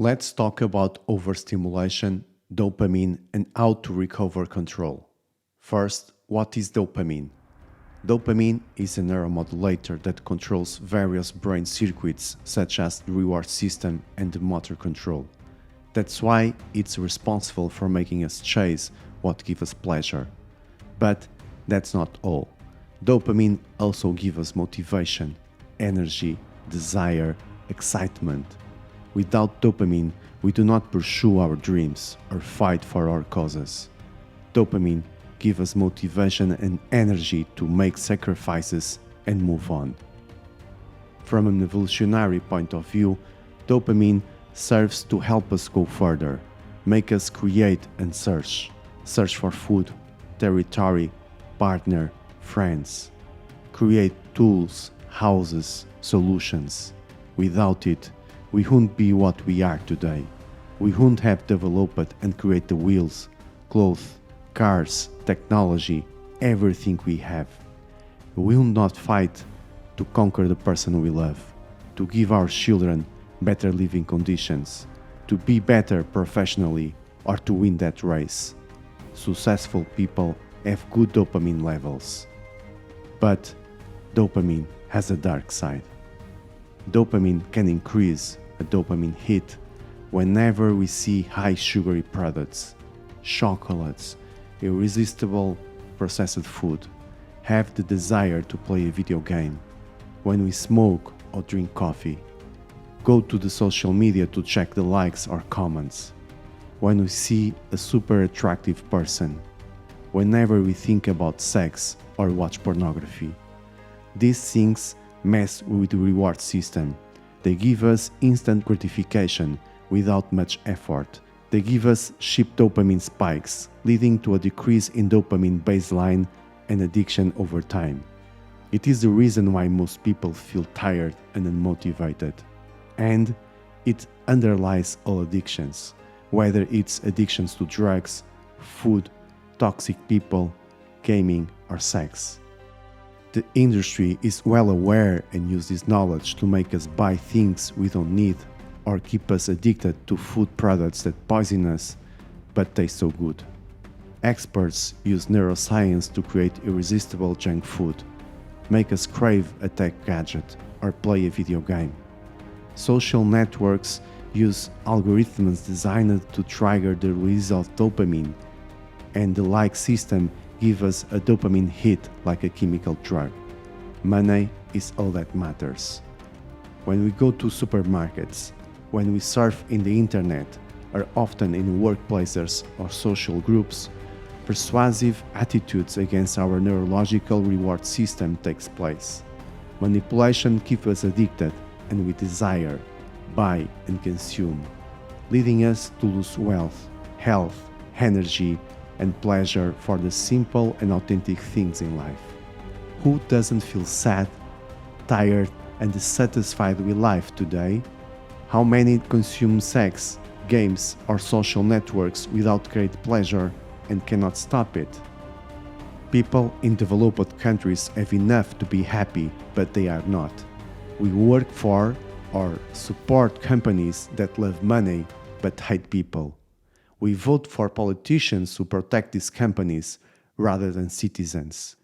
Let's talk about overstimulation, dopamine, and how to recover control. First, what is dopamine? Dopamine is a neuromodulator that controls various brain circuits such as the reward system and the motor control. That's why it's responsible for making us chase what gives us pleasure. But that's not all. Dopamine also gives us motivation, energy, desire, excitement. Without dopamine, we do not pursue our dreams or fight for our causes. Dopamine gives us motivation and energy to make sacrifices and move on. From an evolutionary point of view, dopamine serves to help us go further, make us create and search for food, territory, partner, friends, create tools, houses, solutions. Without it, we wouldn't be what we are today. We wouldn't have developed and created the wheels, clothes, cars, technology, everything we have. We will not fight to conquer the person we love, to give our children better living conditions, to be better professionally, or to win that race. Successful people have good dopamine levels. But dopamine has a dark side. Dopamine can increase a dopamine hit whenever we see high sugary products, chocolates, irresistible processed food, have the desire to play a video game, when we smoke or drink coffee, go to the social media to check the likes or comments, when we see a super attractive person, whenever we think about sex or watch pornography. These things mess with the reward system. They give us instant gratification without much effort. They give us cheap dopamine spikes, leading to a decrease in dopamine baseline and addiction over time. It is the reason why most people feel tired and unmotivated. And it underlies all addictions, whether it's addictions to drugs, food, toxic people, gaming, or sex. The industry is well aware and uses this knowledge to make us buy things we don't need or keep us addicted to food products that poison us but taste so good. Experts use neuroscience to create irresistible junk food, make us crave a tech gadget or play a video game. Social networks use algorithms designed to trigger the release of dopamine, and the like system gives us a dopamine hit like a chemical drug. Money is all that matters. When we go to supermarkets, when we surf in the internet, or often in workplaces or social groups, persuasive attitudes against our neurological reward system takes place. Manipulation keeps us addicted and we desire, buy and consume, leading us to lose wealth, health, energy, and pleasure for the simple and authentic things in life. Who doesn't feel sad, tired, and dissatisfied with life today? How many consume sex, games, or social networks without great pleasure and cannot stop it? People in developed countries have enough to be happy, but they are not. We work for or support companies that love money but hate people. We vote for politicians who protect these companies rather than citizens.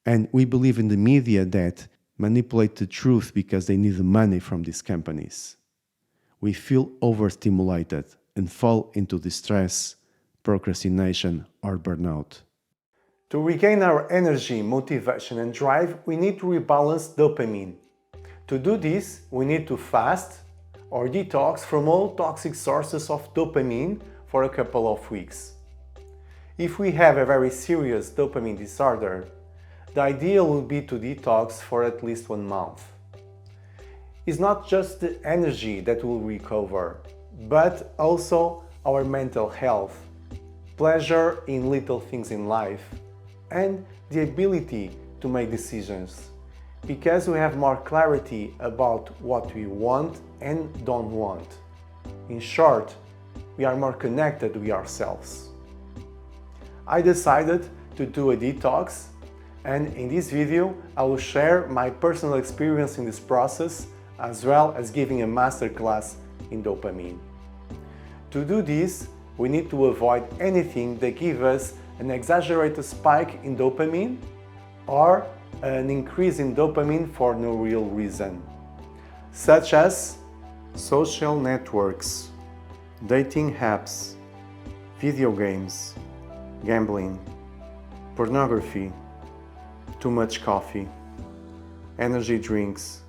And we believe in the media that manipulate the truth because they need the money from these companies. We feel overstimulated and fall into distress, procrastination, or burnout. To regain our energy, motivation, and drive, we need to rebalance dopamine. To do this, we need to fast or detox from all toxic sources of dopamine for a couple of weeks. If we have a very serious dopamine disorder, the ideal would be to detox for at least 1 month. It's not just the energy that will recover, but also our mental health, pleasure in little things in life, and the ability to make decisions, because we have more clarity about what we want and don't want. In short, we are more connected with ourselves. I decided to do a detox, and in this video I will share my personal experience in this process, as well as giving a masterclass in dopamine. To do this, we need to avoid anything that gives us an exaggerated spike in dopamine or an increase in dopamine for no real reason, such as social networks, dating apps, video games, gambling, pornography, too much coffee, energy drinks,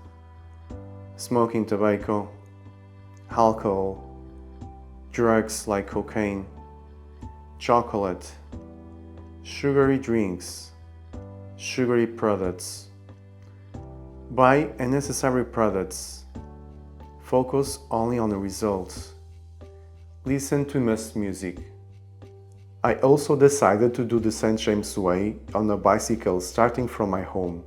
smoking tobacco, alcohol, drugs like cocaine, chocolate, sugary drinks, sugary products. Buy unnecessary products. Focus only on the results. Listen to most music. I also decided to do the St. James Way on a bicycle starting from my home.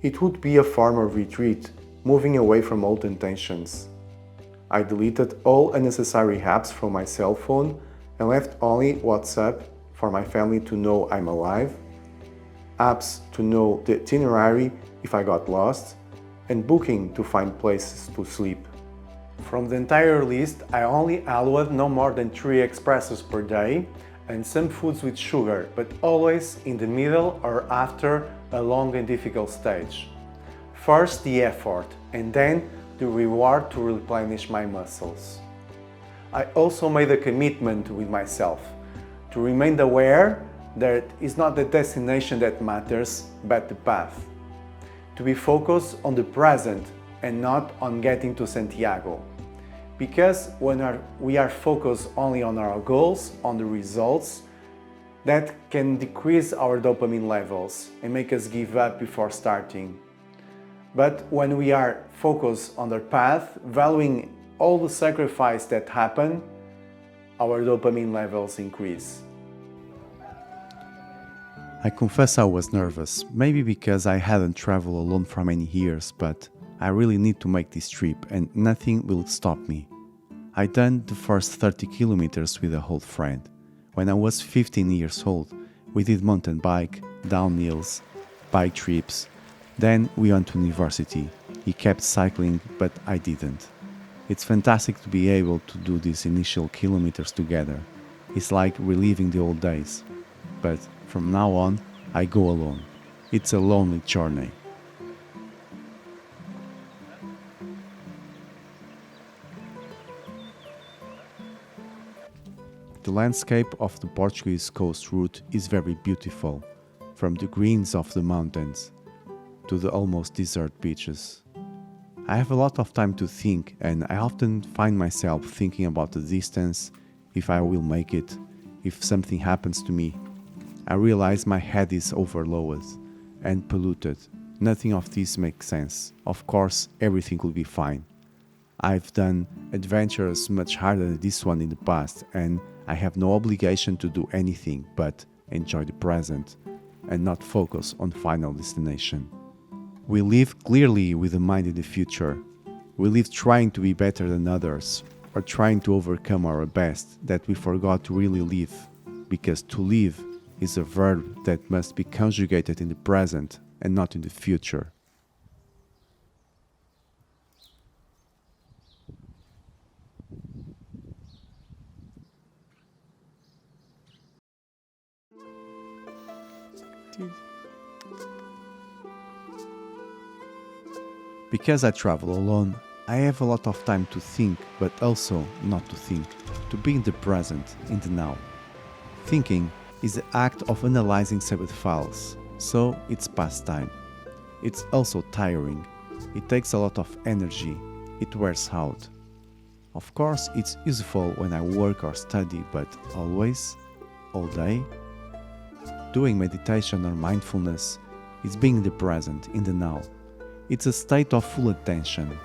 It would be a form of retreat, moving away from old intentions. I deleted all unnecessary apps from my cell phone and left only WhatsApp for my family to know I'm alive, apps to know the itinerary if I got lost, and booking to find places to sleep. From the entire list, I only allowed no more than 3 espressos per day and some foods with sugar, but always in the middle or after a long and difficult stage. First the effort, and then the reward to replenish my muscles. I also made a commitment with myself to remain aware that it's not the destination that matters, but the path. To be focused on the present and not on getting to Santiago. Because when we are focused only on our goals, on the results, that can decrease our dopamine levels and make us give up before starting. But when we are focused on the path, valuing all the sacrifice that happen, our dopamine levels increase. I confess I was nervous, maybe because I hadn't traveled alone for many years, but I really need to make this trip and nothing will stop me. I done the first 30 kilometers with an old friend. When I was 15 years old, we did mountain bike, downhills, bike trips. Then we went to university. He kept cycling, but I didn't. It's fantastic to be able to do these initial kilometers together. It's like reliving the old days. But from now on, I go alone. It's a lonely journey. The landscape of the Portuguese coast route is very beautiful, from the greens of the mountains to the almost desert beaches. I have a lot of time to think, and I often find myself thinking about the distance, if I will make it, if something happens to me. I realize my head is overloaded and polluted. Nothing of this makes sense. Of course, everything will be fine. I've done adventures much harder than this one in the past, and I have no obligation to do anything but enjoy the present and not focus on final destination. We live clearly with a mind in the future. We live trying to be better than others or trying to overcome our best that we forgot to really live, because to live is a verb that must be conjugated in the present and not in the future. Because I travel alone, I have a lot of time to think, but also not to think, to be in the present, in the now. Thinking is the act of analyzing separate files, so it's pastime. It's also tiring. It takes a lot of energy. It wears out. Of course, it's useful when I work or study, but always, all day. Doing meditation or mindfulness is being in the present, in the now. It's a state of full attention,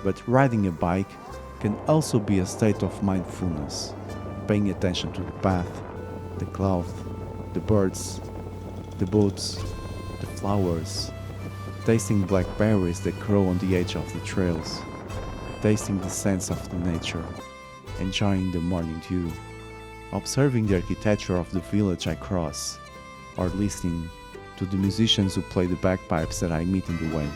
but riding a bike can also be a state of mindfulness, paying attention to the path, the cloud, the birds, the boats, the flowers, tasting blackberries that grow on the edge of the trails, tasting the scents of the nature, enjoying the morning dew, observing the architecture of the village I cross, or listening to the musicians who play the bagpipes that I meet in the way.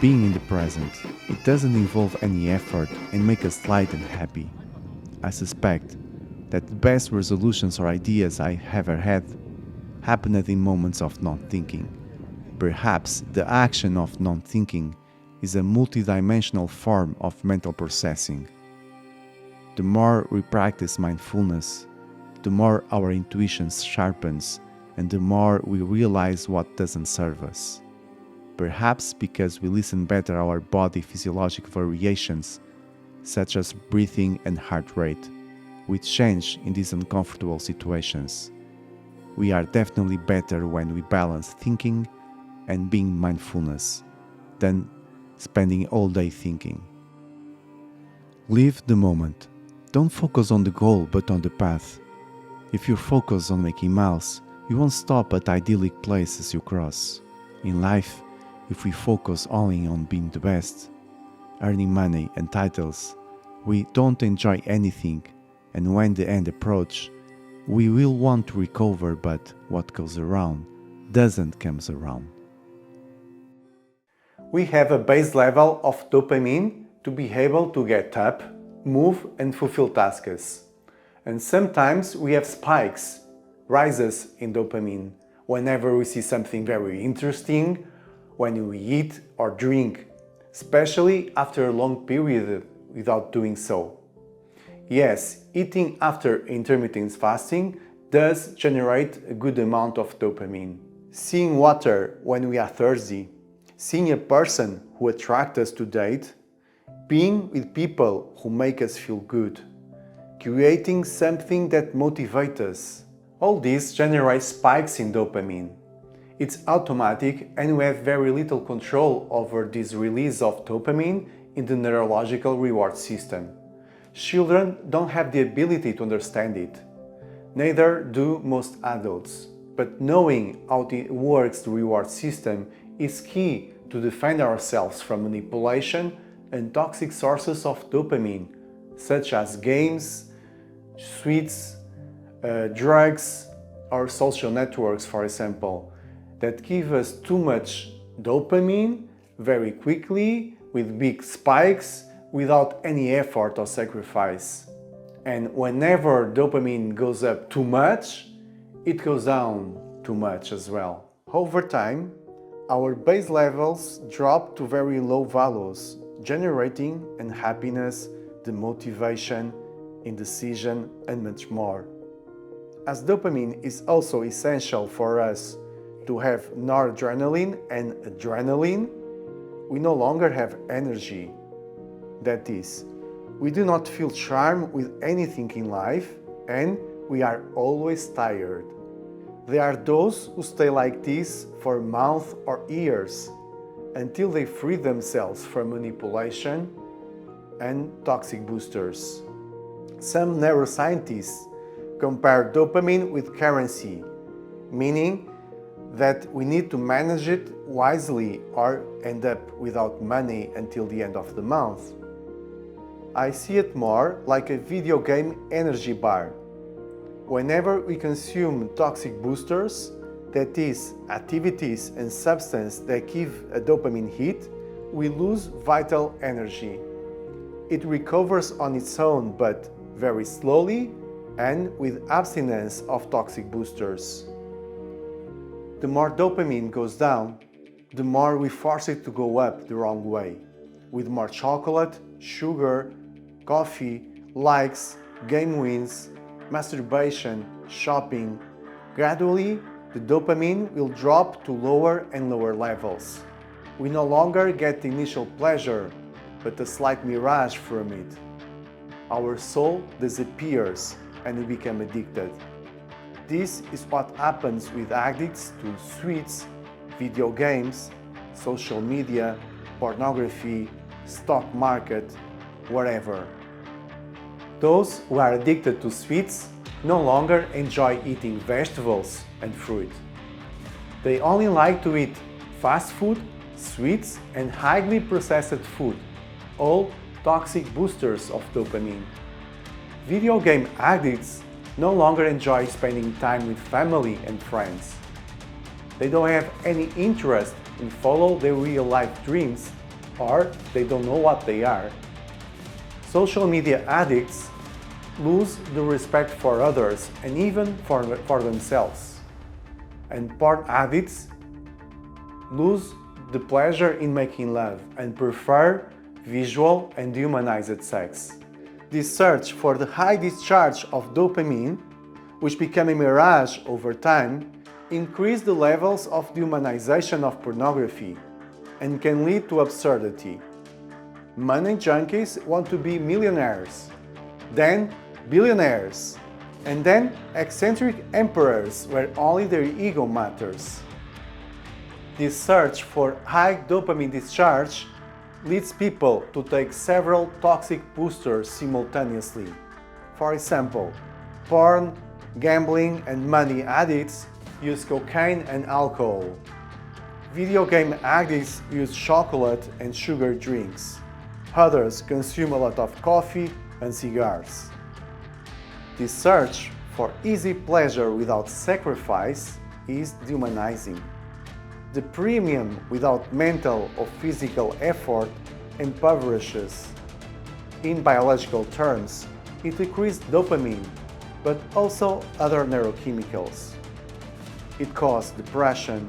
being in the present. It doesn't involve any effort and make us light and happy. I suspect that the best resolutions or ideas I ever had happened in moments of not thinking. Perhaps the action of non thinking is a multidimensional form of mental processing. The more we practice mindfulness, the more our intuition sharpens and the more we realize what doesn't serve us. Perhaps because we listen better to our body physiologic variations, such as breathing and heart rate, which change in these uncomfortable situations. We are definitely better when we balance thinking and being mindfulness than spending all day thinking. Live the moment. Don't focus on the goal but on the path. If you focus on making miles, you won't stop at idyllic places you cross. In life, if we focus only on being the best, earning money and titles, we don't enjoy anything, and when the end approaches, we will want to recover, but what goes around doesn't come around. We have a base level of dopamine to be able to get up, move and fulfill tasks. And sometimes we have spikes, rises in dopamine, whenever we see something very interesting, when we eat or drink, especially after a long period without doing so. Yes, eating after intermittent fasting does generate a good amount of dopamine. Seeing water when we are thirsty, seeing a person who attracts us to date, being with people who make us feel good, creating something that motivates us. All this generates spikes in dopamine. It's automatic and we have very little control over this release of dopamine in the neurological reward system. Children don't have the ability to understand it. Neither do most adults. But knowing how it works, the reward system, is key to defend ourselves from manipulation and toxic sources of dopamine, such as games, sweets, drugs, or social networks, for example, that give us too much dopamine very quickly with big spikes without any effort or sacrifice. And whenever dopamine goes up too much, it goes down too much as well. Over time, our base levels drop to very low values, generating unhappiness, demotivation, indecision, and much more. As dopamine is also essential for us to have noradrenaline and adrenaline, we no longer have energy. That is, we do not feel charm with anything in life and we are always tired. There are those who stay like this for months or years until they free themselves from manipulation and toxic boosters. Some neuroscientists compare dopamine with currency, meaning that we need to manage it wisely or end up without money until the end of the month. I see it more like a video game energy bar. Whenever we consume toxic boosters, that is, activities and substances that give a dopamine hit, we lose vital energy. It recovers on its own, but very slowly and with abstinence of toxic boosters. The more dopamine goes down, the more we force it to go up the wrong way, with more chocolate, sugar, coffee, likes, game wins, masturbation, shopping. Gradually, the dopamine will drop to lower and lower levels. We no longer get the initial pleasure, but a slight mirage from it. Our soul disappears and we become addicted. This is what happens with addicts to sweets, video games, social media, pornography, stock market, whatever. Those who are addicted to sweets no longer enjoy eating vegetables and fruit. They only like to eat fast food, sweets, and highly processed food, all toxic boosters of dopamine. Video game addicts no longer enjoy spending time with family and friends. They don't have any interest in follow their real-life dreams or they don't know what they are. Social media addicts lose the respect for others and even for themselves. And porn addicts lose the pleasure in making love and prefer visual and humanized sex. This search for the high discharge of dopamine, which became a mirage over time, increase the levels of dehumanization of pornography and can lead to absurdity. Money junkies want to be millionaires, then billionaires, and then eccentric emperors where only their ego matters. This search for high dopamine discharge leads people to take several toxic boosters simultaneously. For example, porn, gambling, and money addicts use cocaine and alcohol. Video game addicts use chocolate and sugar drinks. Others consume a lot of coffee and cigars. This search for easy pleasure without sacrifice is dehumanizing. The premium without mental or physical effort impoverishes. In biological terms, it decreases dopamine, but also other neurochemicals. It causes depression,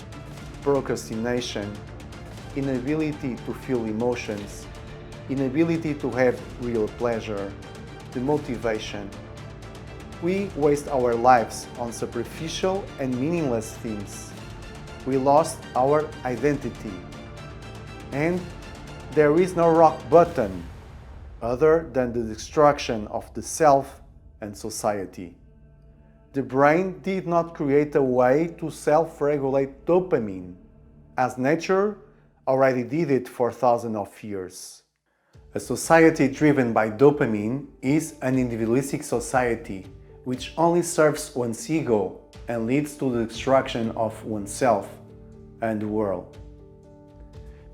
procrastination, inability to feel emotions, inability to have real pleasure, demotivation. We waste our lives on superficial and meaningless things. We lost our identity. And there is no rock bottom other than the destruction of the self and society. The brain did not create a way to self-regulate dopamine, as nature already did it for thousands of years. A society driven by dopamine is an individualistic society which only serves one's ego and leads to the destruction of oneself and the world.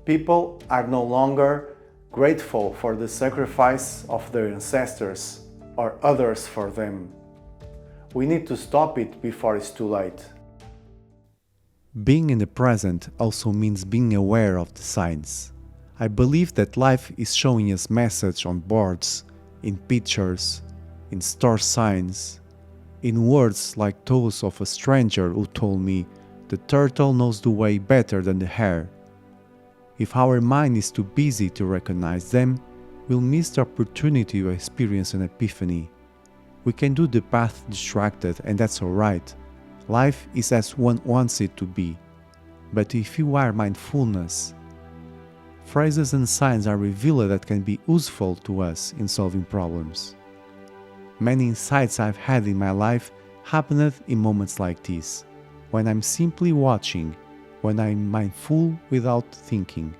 People are no longer grateful for the sacrifice of their ancestors or others for them. We need to stop it before it's too late. Being in the present also means being aware of the signs. I believe that life is showing us messages on boards, in pictures, in store signs, in words like those of a stranger who told me, "The turtle knows the way better than the hare." If our mind is too busy to recognize them, we'll miss the opportunity to experience an epiphany. We can do the path distracted, and that's alright. Life is as one wants it to be. But if you are mindfulness, phrases and signs are revealed that can be useful to us in solving problems. Many insights I've had in my life happened in moments like this, when I'm simply watching, when I'm mindful without thinking.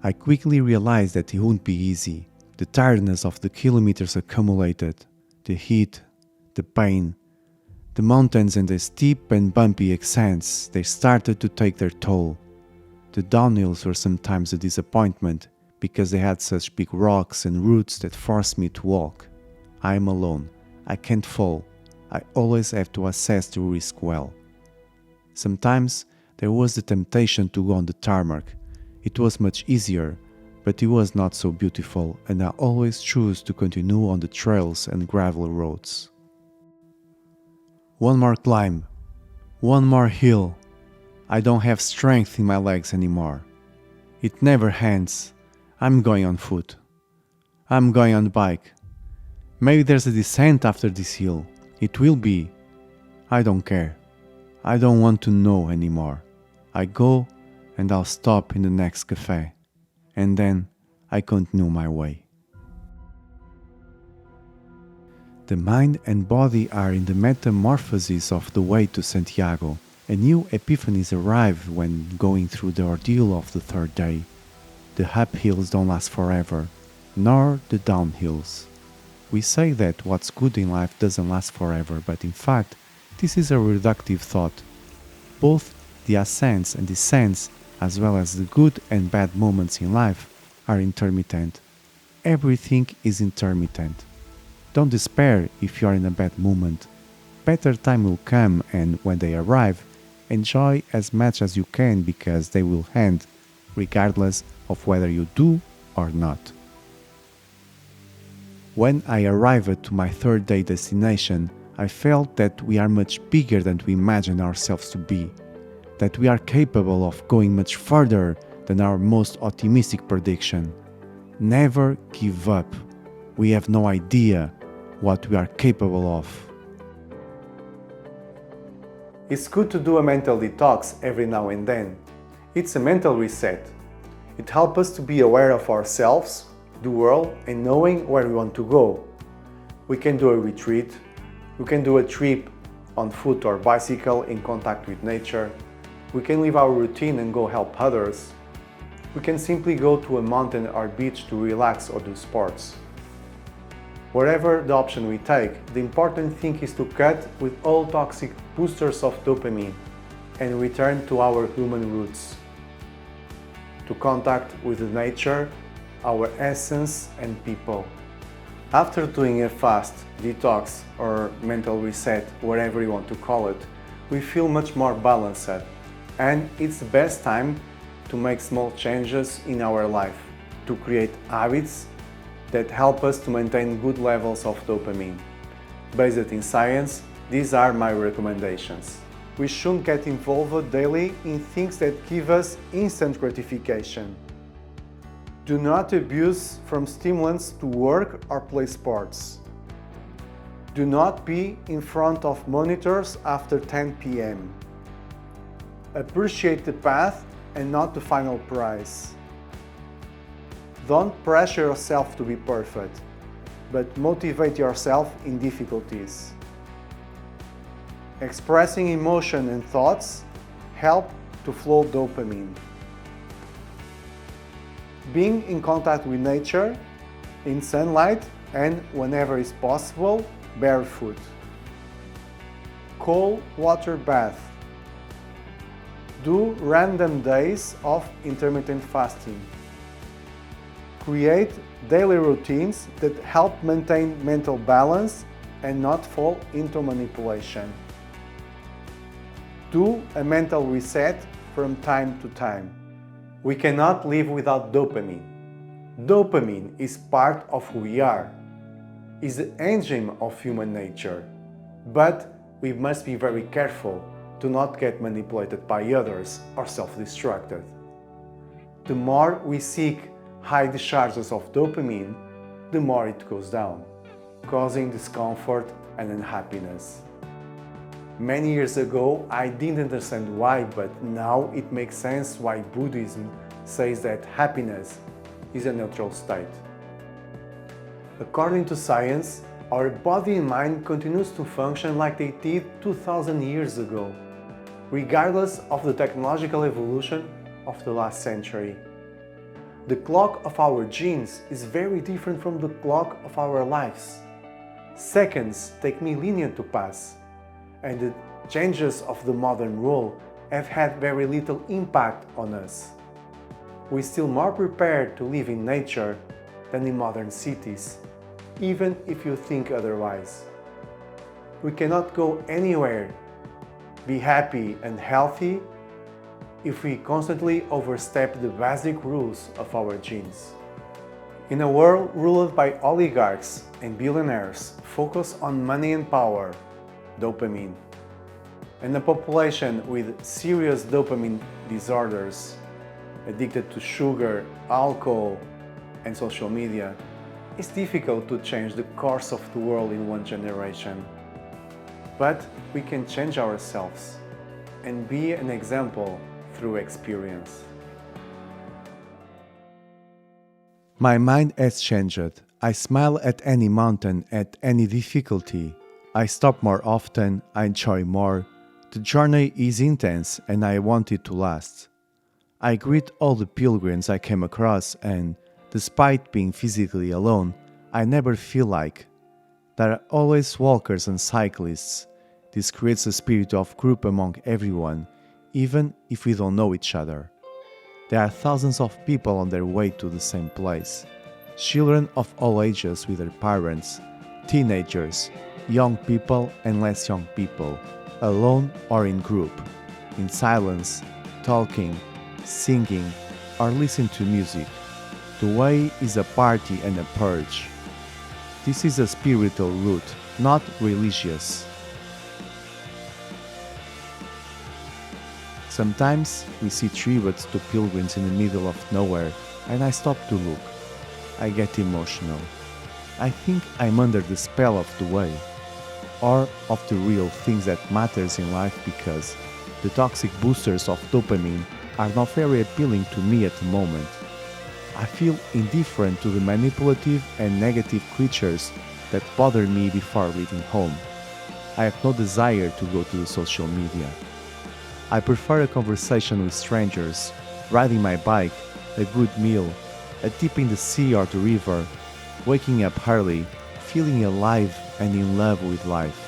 I quickly realized that it wouldn't be easy. The tiredness of the kilometers accumulated, the heat, the pain, the mountains and the steep and bumpy ascents, they started to take their toll. The downhills were sometimes a disappointment because they had such big rocks and roots that forced me to walk. I am alone. I can't fall. I always have to assess the risk well. Sometimes there was the temptation to go on the tarmac. It was much easier, but it was not so beautiful, and I always choose to continue on the trails and gravel roads. One more climb. One more hill. I don't have strength in my legs anymore. It never ends. I'm going on foot. I'm going on the bike. Maybe there's a descent after this hill. It will be. I don't care. I don't want to know anymore. I go and I'll stop in the next cafe. And then I continue my way. The mind and body are in the metamorphosis of the way to Santiago. A new epiphanies arrive when going through the ordeal of the third day. The uphills don't last forever, nor the downhills. We say that what's good in life doesn't last forever, but in fact, this is a reductive thought. Both the ascents and descents, as well as the good and bad moments in life, are intermittent. Everything is intermittent. Don't despair if you are in a bad moment. Better time will come, and when they arrive, Enjoy as much as you can because they will end regardless of whether you do or not. When I arrived to my third day destination, I felt that we are much bigger than we imagine ourselves to be, that we are capable of going much further than our most optimistic prediction. Never give up. We have no idea what we are capable of. It's good to do a mental detox every now and then. It's a mental reset. It helps us to be aware of ourselves, the world, and knowing where we want to go. We can do a retreat. We can do a trip on foot or bicycle in contact with nature. We can leave our routine and go help others. We can simply go to a mountain or beach to relax or do sports. Whatever the option we take, the important thing is to cut with all toxic boosters of dopamine and return to our human roots, to contact with nature, our essence and people. After doing a fast, detox or mental reset, whatever you want to call it, we feel much more balanced, and it's the best time to make small changes in our life, to create habits that help us to maintain good levels of dopamine. Based in science, these are my recommendations. We shouldn't get involved daily in things that give us instant gratification. Do not abuse from stimulants to work or play sports. Do not be in front of monitors after 10 p.m. Appreciate the path and not the final prize. Don't pressure yourself to be perfect, but motivate yourself in difficulties. Expressing emotion and thoughts help to flow dopamine. Being in contact with nature, in sunlight, and whenever is possible, barefoot. Cold water bath. Do random days of intermittent fasting. Create daily routines that help maintain mental balance and not fall into manipulation. Do a mental reset from time to time. We cannot live without dopamine. Dopamine is part of who we are, is the engine of human nature. But we must be very careful to not get manipulated by others or self-destructed. The more we seek high discharges of dopamine, the more it goes down, causing discomfort and unhappiness. Many years ago, I didn't understand why, but now it makes sense why Buddhism says that happiness is a neutral state. According to science, our body and mind continues to function like they did 2000 years ago, regardless of the technological evolution of the last century. The clock of our genes is very different from the clock of our lives. Seconds take millennia to pass, and the changes of the modern world have had very little impact on us. We're still more prepared to live in nature than in modern cities, even if you think otherwise. We cannot go anywhere, be happy and healthy, if we constantly overstep the basic rules of our genes. In a world ruled by oligarchs and billionaires focused on money and power, dopamine, and a population with serious dopamine disorders, addicted to sugar, alcohol, and social media, it's difficult to change the course of the world in one generation. But we can change ourselves and be an example through experience. My mind has changed. I smile at any mountain, at any difficulty. I stop more often, I enjoy more. The journey is intense and I want it to last. I greet all the pilgrims I came across and, despite being physically alone, I never feel like. There are always walkers and cyclists. This creates a spirit of group among everyone, even if we don't know each other. There are thousands of people on their way to the same place. Children of all ages with their parents, teenagers, young people and less young people, alone or in group. in silence, talking, singing, or listening to music. The way is a party and a purge. This is a spiritual route, not religious. Sometimes we see tributes to pilgrims in the middle of nowhere, and I stop to look. I get emotional. I think I'm under the spell of the way, or of the real things that matters in life, because the toxic boosters of dopamine are not very appealing to me at the moment. I feel indifferent to the manipulative and negative creatures that bother me before leaving home. I have no desire to go to the social media. I prefer a conversation with strangers, riding my bike, a good meal, a dip in the sea or the river, waking up early, feeling alive and in love with life.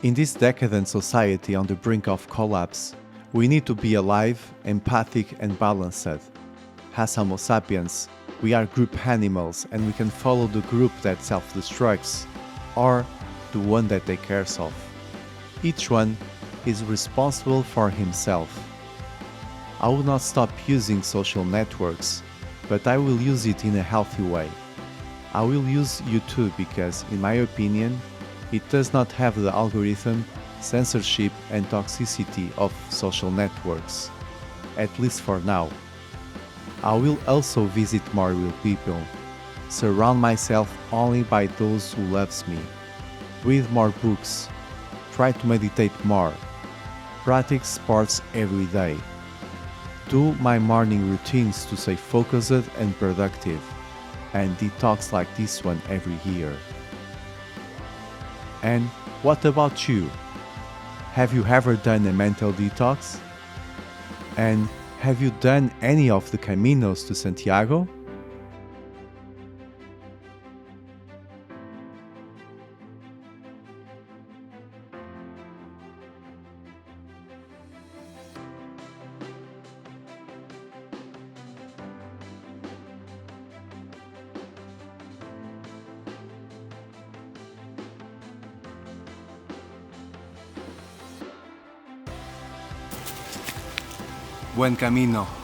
In this decadent society on the brink of collapse, we need to be alive, empathic and balanced. As Homo sapiens, we are group animals and we can follow the group that self-destructs, or the one that takes care of. Each one is responsible for himself. I will not stop using social networks, but I will use it in a healthy way. I will use YouTube because, in my opinion, it does not have the algorithm, censorship and toxicity of social networks, at least for now. I will also visit more real people, surround myself only by those who loves me, read more books, try to meditate more, practice sports every day, do my morning routines to stay focused and productive, and detox like this one every year. And what about you? Have you ever done a mental detox? And have you done any of the Caminos to Santiago? Buen camino.